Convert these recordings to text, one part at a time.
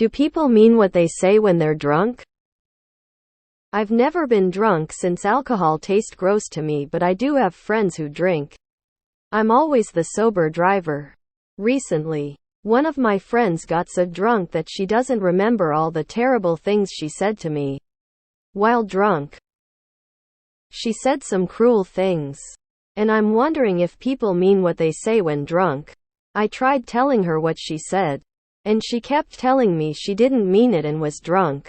Do people mean what they say when they're drunk? I've never been drunk since alcohol tastes gross to me, but I do have friends who drink. I'm always the sober driver. Recently, one of my friends got so drunk that she doesn't remember all the terrible things she said to me while drunk. She said some cruel things. And I'm wondering if people mean what they say when drunk. I tried telling her what she said, and she kept telling me she didn't mean it and was drunk.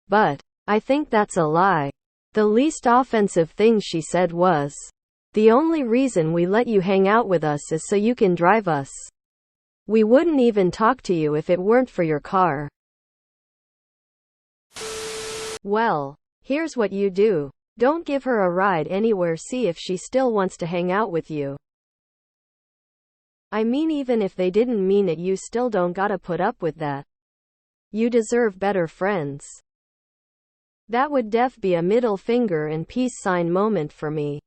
But I think that's a lie. The least offensive thing she said was, "The only reason we let you hang out with us is so you can drive us. We wouldn't even talk to you if it weren't for your car." Well, here's what you do. Don't give her a ride anywhere. See if she still wants to hang out with you. I mean, even if they didn't mean it, you still don't gotta put up with that. You deserve better friends. That would be a middle finger and peace sign moment for me.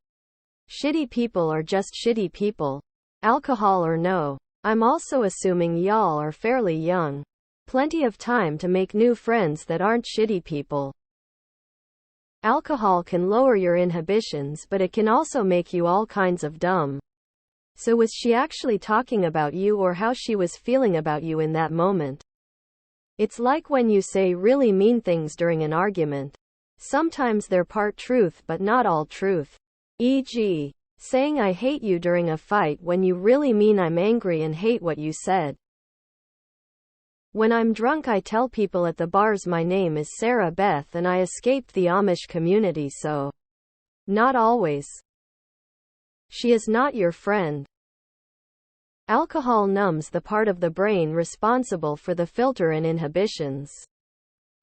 Shitty people are just shitty people. Alcohol or no. I'm also assuming y'all are fairly young. Plenty of time to make new friends that aren't shitty people. Alcohol can lower your inhibitions, but it can also make you all kinds of dumb. So was she actually talking about you, or how she was feeling about you in that moment? It's like when you say really mean things during an argument. Sometimes they're part truth but not all truth. E.g., saying "I hate you" during a fight when you really mean "I'm angry and hate what you said." When I'm drunk, I tell people at the bars my name is Sarah Beth and I escaped the Amish community, so. Not always. She is not your friend. Alcohol numbs the part of the brain responsible for the filter and inhibitions.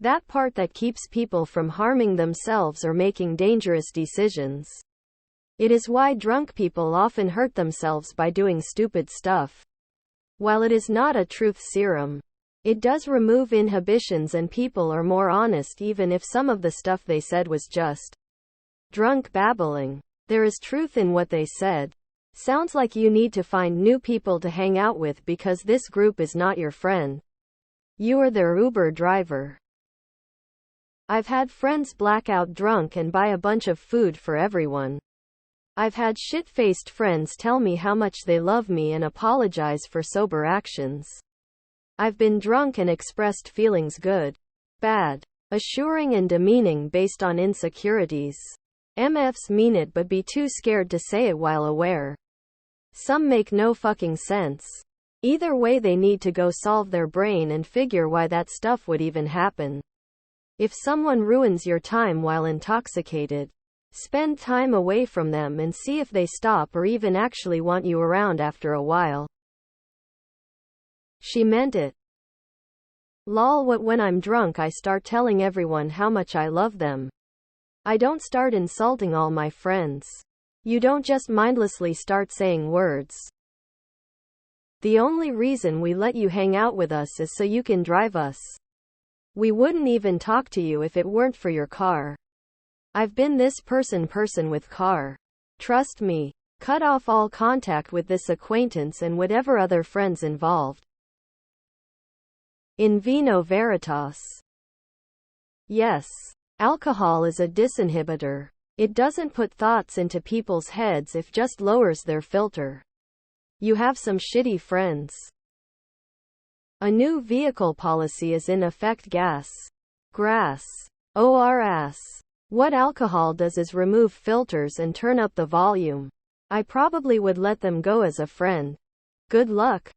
That part that keeps people from harming themselves or making dangerous decisions. It is why drunk people often hurt themselves by doing stupid stuff. While it is not a truth serum, it does remove inhibitions and people are more honest, even if some of the stuff they said was just drunk babbling. There is truth in what they said. Sounds like you need to find new people to hang out with because this group is not your friend. You are their Uber driver. I've had friends black out drunk and buy a bunch of food for everyone. I've had shit-faced friends tell me how much they love me and apologize for sober actions. I've been drunk and expressed feelings good, bad, assuring and demeaning based on insecurities. MFs mean it but be too scared to say it while aware. Some make no fucking sense. Either way, they need to go solve their brain and figure why that stuff would even happen. If someone ruins your time while intoxicated, spend time away from them and see if they stop or even actually want you around after a while. She meant it. Lol. What? When I'm drunk, I start telling everyone how much I love them. I don't start insulting all my friends. You don't just mindlessly start saying words. The only reason we let you hang out with us is so you can drive us. We wouldn't even talk to you if it weren't for your car. I've been this person with car. Trust me. Cut off all contact with this acquaintance and whatever other friends involved. In vino veritas. Yes. Alcohol is a disinhibitor. It doesn't put thoughts into people's heads, it just lowers their filter. You have some shitty friends. A new vehicle policy is in effect. Grass. ORS. What alcohol does is remove filters and turn up the volume. I probably would let them go as a friend. Good luck.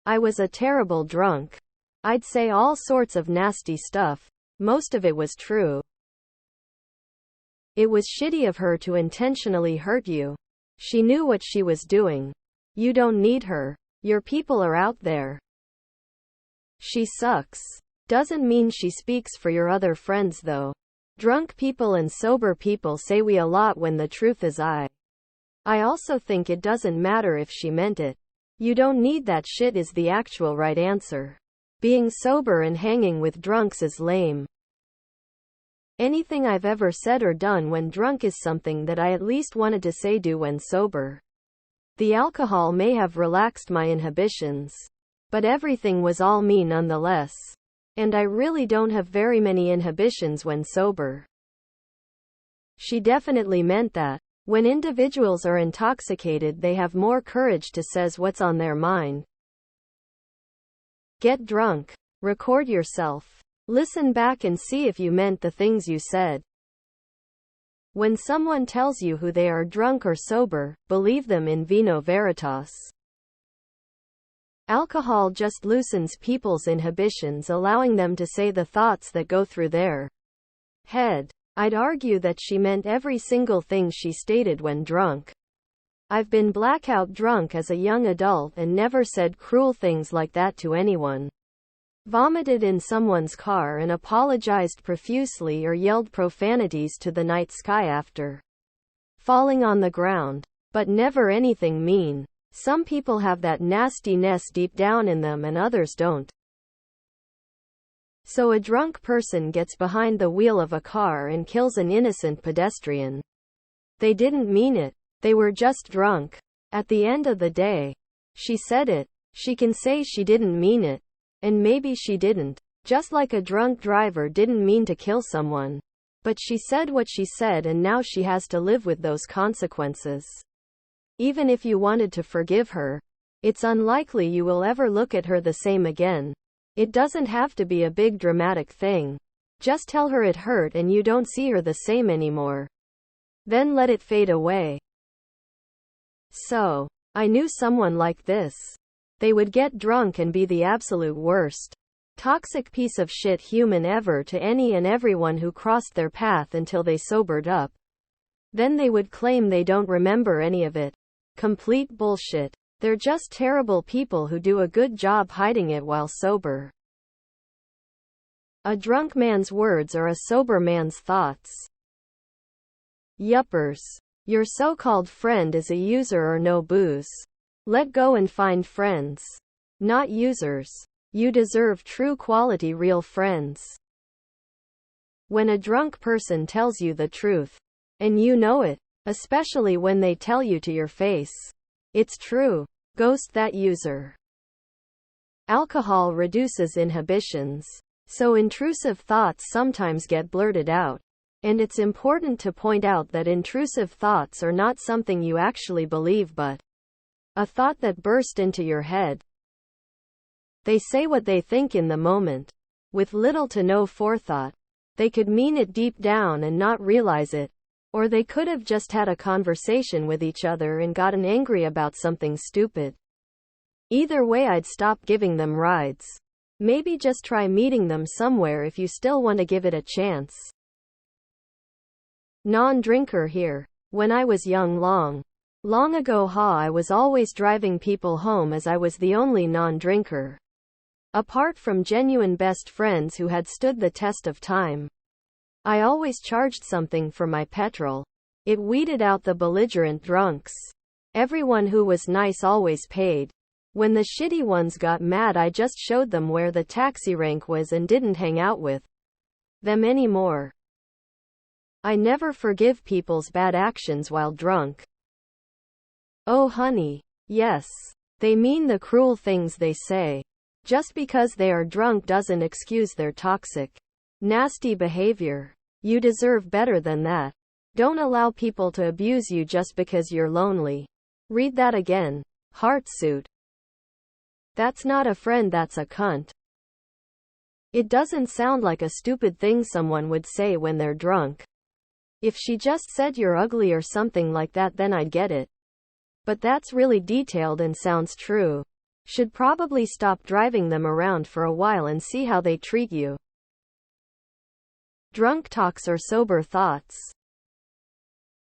I was a terrible drunk. I'd say all sorts of nasty stuff. Most of it was true. It was shitty of her to intentionally hurt you. She knew what she was doing. You don't need her. Your people are out there. She sucks. Doesn't mean she speaks for your other friends though. Drunk people and sober people say we a lot when the truth is I also think it doesn't matter if she meant it. You don't need that shit is the actual right answer. Being sober and hanging with drunks is lame. Anything I've ever said or done when drunk is something that I at least wanted to say do when sober. The alcohol may have relaxed my inhibitions. But everything was all me nonetheless. And I really don't have very many inhibitions when sober. She definitely meant that. When individuals are intoxicated, they have more courage to say what's on their mind. Get drunk. Record yourself. Listen back and see if you meant the things you said. When someone tells you who they are, drunk or sober, believe them in vino veritas. Alcohol just loosens people's inhibitions, allowing them to say the thoughts that go through their head. I'd argue that she meant every single thing she stated when drunk. I've been blackout drunk as a young adult and never said cruel things like that to anyone. Vomited in someone's car and apologized profusely or yelled profanities to the night sky after falling on the ground. But never anything mean. Some people have that nastiness deep down in them and others don't. So a drunk person gets behind the wheel of a car and kills an innocent pedestrian. They didn't mean it. They were just drunk. At the end of the day, she said it. She can say she didn't mean it. And maybe she didn't. Just like a drunk driver didn't mean to kill someone. But she said what she said, and now she has to live with those consequences. Even if you wanted to forgive her, it's unlikely you will ever look at her the same again. It doesn't have to be a big dramatic thing. Just tell her it hurt and you don't see her the same anymore. Then let it fade away. So, I knew someone like this. They would get drunk and be the absolute worst toxic piece of shit human ever to any and everyone who crossed their path until they sobered up. Then they would claim they don't remember any of it. Complete bullshit. They're just terrible people who do a good job hiding it while sober. A drunk man's words are a sober man's thoughts. Yuppers. Your so-called friend is a user or no booze. Let go and find friends. Not users. You deserve true quality real friends. When a drunk person tells you the truth, and you know it, especially when they tell you to your face, it's true. Ghost that user. Alcohol reduces inhibitions, so intrusive thoughts sometimes get blurted out. And it's important to point out that intrusive thoughts are not something you actually believe but a thought that burst into your head. They say what they think in the moment, with little to no forethought. They could mean it deep down and not realize it. Or they could have just had a conversation with each other and gotten angry about something stupid. Either way, I'd stop giving them rides. Maybe just try meeting them somewhere if you still want to give it a chance. Non-drinker here. When I was young long ago, I was always driving people home as I was the only non-drinker. Apart from genuine best friends who had stood the test of time. I always charged something for my petrol. It weeded out the belligerent drunks. Everyone who was nice always paid. When the shitty ones got mad, I just showed them where the taxi rank was and didn't hang out with them anymore. I never forgive people's bad actions while drunk. Oh honey, yes. They mean the cruel things they say. Just because they are drunk doesn't excuse their toxic, nasty behavior. You deserve better than that. Don't allow people to abuse you just because you're lonely. Read that again. Heartsuit. That's not a friend, that's a cunt. It doesn't sound like a stupid thing someone would say when they're drunk. If she just said you're ugly or something like that, then I'd get it. But that's really detailed and sounds true. Should probably stop driving them around for a while and see how they treat you. Drunk talks or sober thoughts.